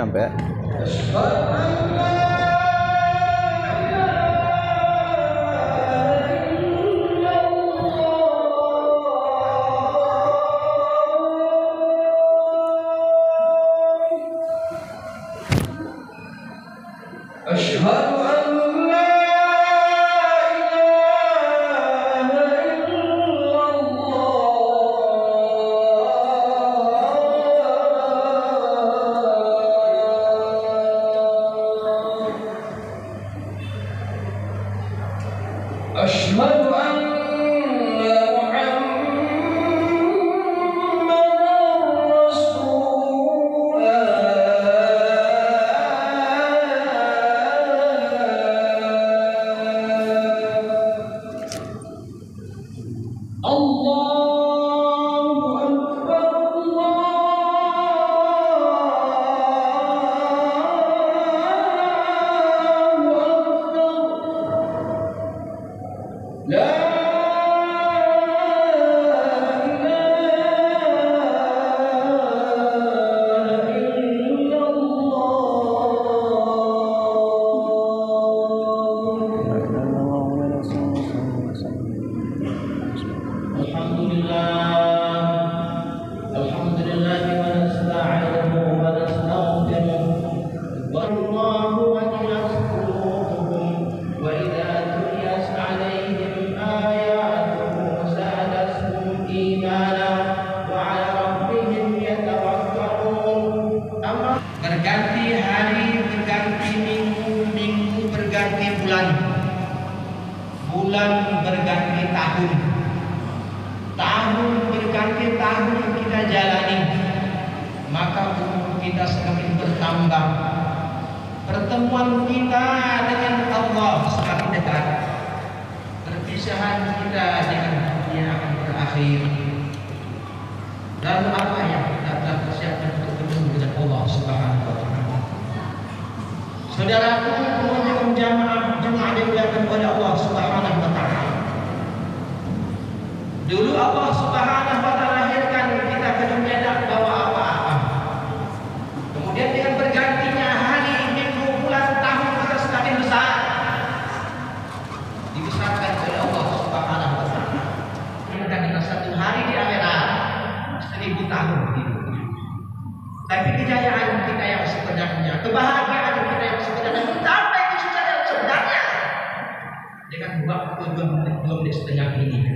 nyampe. Asyhadu an la أشهد أن محمدًا رسول الله. الله أكبر لا berganti hari, berganti minggu, minggu berganti bulan, bulan berganti tahun, tahun berganti tahun kita jalani, maka umur kita semakin bertambah, pertemuan kita dengan Allah semakin dekat, perpisahan kita dengan dunia akan berakhir. Lalu apa yang kita telah persiapkan untuk bertemu dengan Allah Subhanahu wa Ta'ala? Saudaraku, pengunjung jamaah dimuliakan oleh Allah Subhanahu wa Ta'ala. Dulu Allah Subhanahu wa Ta'ala lahirkan kita ke dunia tak bawa apa-apa. Kemudian dengan bergantinya hari, minggu, bulan, tahun kita semakin besar. Dibesarkan oleh Allah Subhanahu wa Ta'ala. Dengan satu hari di akhirat 1000 tahun hidup. Tapi kejayaan kita yang sebenarnya, kebahagiaan kita yang sebenarnya, kita apa itu yang sebenarnya? Dengan waktu 2 menit setengah ini.